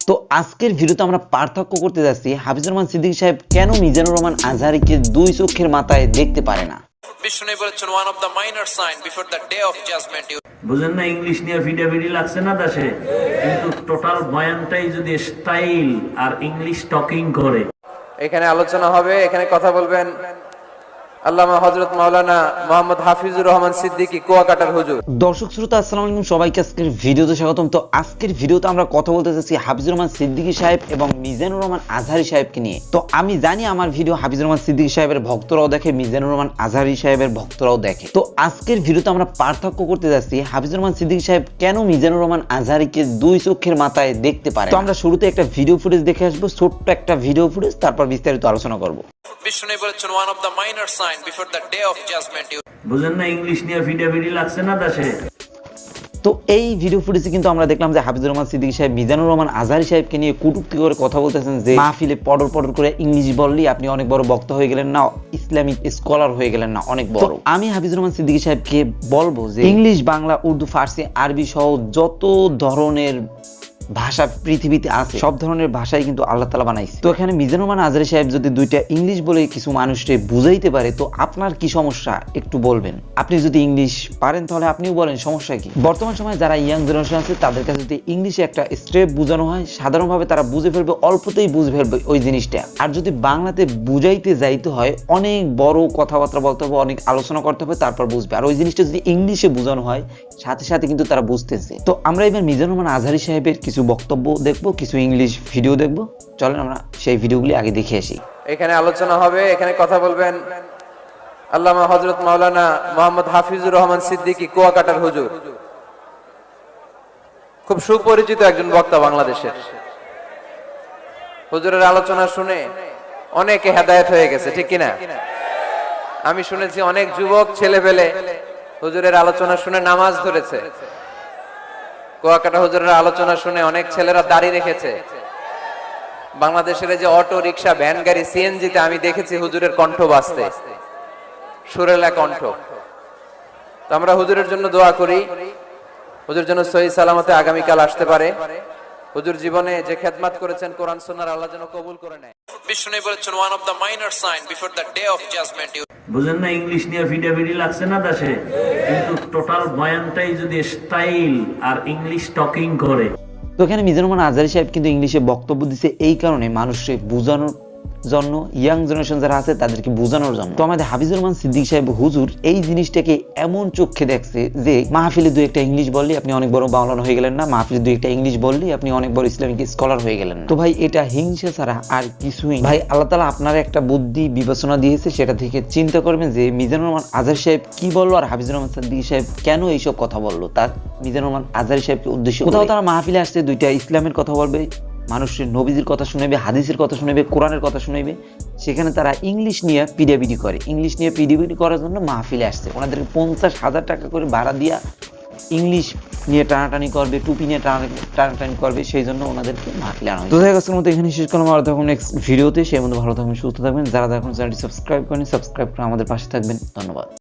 তো আজকের ভিডিওতে আমরা পার্থক্য করতে যাচ্ছি হাফিজুর রহমান সিদ্দিকী সাহেব কেন মিজানুর রহমান আজহারীকে দুই চোখের মাথায় দেখতে পারে না। বিষ্ণু বলেছেন one of the minor sign before the day of judgement. বুঝেন না, ইংলিশ নিয়ে ভিডিও লাগছে না দাসে, কিন্তু টোটাল বয়ানটাই যদি স্টাইল আর ইংলিশ টকিং করে। এখানে আলোচনা হবে, এখানে কথা বলবেন আল্লামা হযরত মাওলানা মোহাম্মদ হাফিজুর রহমান সিদ্দিকী কুয়াকাটার হুজুর। দর্শক শ্রোতা আসসালামু আলাইকুম, সবাইকে আজকের ভিডিওতে স্বাগতম। তো আজকের ভিডিওতে আমরা কথা বলতে যাচ্ছি হাফিজুর রহমান সিদ্দিকী সাহেব এবং মিজানুর রহমান আজহারী সাহেবকে নিয়ে। তো আমি জানি আমার ভিডিও হাফিজুর রহমান সিদ্দিকী সাহেবের ভক্তরাও দেখে, মিজানুর রহমান আজহারী সাহেবের ভক্তরাও দেখে। তো আজকের ভিডিওতে আমরা পার্থক্য করতে যাচ্ছি হাফিজুর রহমান সিদ্দিকী সাহেব কেন মিজানুর রহমান আজহারীকে দুই চোখের মাথায় দেখতে পারে। তো আমরা শুরুতে একটা ভিডিও ফুটেজ দেখে আসবো, ছোট্ট একটা ভিডিও ফুটেজ, তারপর বিস্তারিত আলোচনা করব। বিষ্ণু বলেছেন one of the minor sign before the day of judgement. বুঝেন না, ইংলিশ নিয়ে ভিডিও লাগছে না দাসে। তো এই ভিডিও ফুটেজে কিন্তু আমরা দেখলাম যে হাফিজুর রহমান সিদ্দিকী সাহেব মিজানুর রহমান আজহারী সাহেবকে নিয়ে কটূক্তি করে কথা বলতেছেন যে মাহফিলে পডর পডর করে ইংলিশ বললেই আপনি অনেক বড় বক্তা হয়ে গেলেন না, ইসলামিক স্কলার হয়ে গেলেন না, অনেক বড়। আমি হাফিজুর রহমান সিদ্দিকী সাহেবকে বলবো যে ইংলিশ, বাংলা, উর্দু, ফার্সি, আরবি সহ যত ধরনের ভাষা পৃথিবীতে আছে সব ধরনের ভাষাই কিন্তু আল্লাহ তাআলা বানাইছে। তো এখানে মিজানুর রহমান আজহারী সাহেব যদি দুইটা ইংলিশ বলে কিছু মানুষকে বুঝাইতে পারে তো আপনার কি সমস্যা একটু বলবেন। আপনি যদি ইংলিশ পারেন তাহলে আপনিও বলেন, সমস্যা কি। বর্তমান সময়ে যারা ইয়াং জেনারেশন আছে তাদের কাছে যদি ইংলিশে একটা স্টেপ বোঝানো হয় সাধারণভাবে তারা বুঝে ফেলবে, অল্পতেই বুঝে ফেলবে ওই জিনিসটা। আর যদি বাংলাতে বুঝাইতে যাইতে হয় অনেক বড় কথাবার্তা বলতে হবে, অনেক আলোচনা করতে হবে, তারপর বুঝবে। আর ওই জিনিসটা যদি ইংলিশে বোঝানো হয় সাথে সাথে কিন্তু তারা বুঝতেছে। তো আমরা এবার মিজানুর রহমান আজহারী সাহেবের কিছু বক্তব্য দেখবো, কিছু ইংলিশ ভিডিও দেখবো। চলেন আমরা সেই ভিডিওগুলি আগে দেখে আসি। এখানে আলোচনা হবে, এখানে কথা বলবেন আল্লামা হযরত মাওলানা মোহাম্মদ হাফিজুর রহমান সিদ্দিকী কুয়াকাটার হুজুর। খুব সুপরিচিত একজন বক্তা বাংলাদেশের। হুজুরের আলোচনা শুনে অনেকে হেদায়েত হয়ে গেছে, ঠিক কিনা? আমি শুনেছি অনেক যুবক ছেলেপেলে হুজুরের আলোচনা শুনে নামাজ ধরেছে। কুয়াকাটা হুজুরের আলোচনা শুনে অনেক ছেলেরা দাড়ি রেখেছে। বাংলাদেশের যে অটো রিক্সা, ভ্যান গাড়ি, সিএনজিতে আমি দেখেছি হুজুরের কণ্ঠ বাজতে, সুরেলা কণ্ঠ। তো আমরা হুজুরের জন্য দোয়া করি, হুজুর যেন সহি সালামতে আগামীকাল আসতে পারে। হুজুর জীবনে যে খেদমত করেছেন কোরআন সুন্নাহর আল্লাহ যেন কবুল করে নেয়। বিষ্ণু বলেছেন one of the minor sign before the day of judgement. বুঝেন না, ইংলিশ নিয়ে ভিডিও লাগছে না দাসে, কিন্তু টোটাল বয়ানটাই যদি স্টাইল আর ইংলিশ টকিং করে। তো এখানে মিজানুর রহমান আজহারী সাহেব কিন্তু ইংলিশে বক্তব্য দিচ্ছে এই কারণে মানুষকে বোঝানোর জন্য, ইয়াং জেনারেশন যারা আছে তাদেরকে বোঝানোর জন্য। তো আমাদের হাফিজুর রহমান সিদ্দিকী সাহেব হুজুর এই জিনিসটাকে এমন চোখে দেখছে যে মাহফিলে দুই একটা ইংলিশ বললেই আপনি অনেক বড় মাওলানা হয়ে গেলেন না, মাহফিলে দুই একটা ইংলিশ বললেই আপনি অনেক বড় ইসলামিক স্কলার হয়ে গেলেন না। তো ভাই এটা হিংসা ছাড়া আর কিছুই ভাই। আল্লাহ তাআলা আপনার একটা বুদ্ধি বিবেচনা দিয়েছে, সেটা থেকে চিন্তা করবেন যে মিজানুর রহমান আজহারী সাহেব কি বললো আর হাফিজুর রহমান সিদ্দিকী সাহেব কেন এইসব কথা বললো। তার মিজানুর রহমান আজহারী সাহেবকে উদ্দেশ্য কোথাও তারা মাহফিলে আসছে দুইটা ইসলামের কথা বলবে, মানুষের নবীজির কথা শুনাইবে, হাদিসের কথা শুনাইবে, কোরআনের কথা শুনাইবে। সেখানে তারা ইংলিশ নিয়ে পিডিবিডি করে, ইংলিশ নিয়ে পিডিবিডি করার জন্য মাহফিলে আসছে। ওনাদেরকে 50,000 টাকা করে ভাড়া দিয়া ইংলিশ নিয়ে টানাটানি করবে, টুপি নিয়ে টানাটানি করবে, সেই জন্য ওনাদেরকে মাহফিলে আনা হয়। তো দেখা মতো এখানে শেষ করলাম। আর তখন নেক্সট ভিডিওতে, সেই মতো ভালো থাকবেন, সুস্থ থাকবেন। যারা এখন চ্যানেলটি সাবস্ক্রাইব করেন, সাবস্ক্রাইব করে আমাদের পাশে থাকবেন। ধন্যবাদ।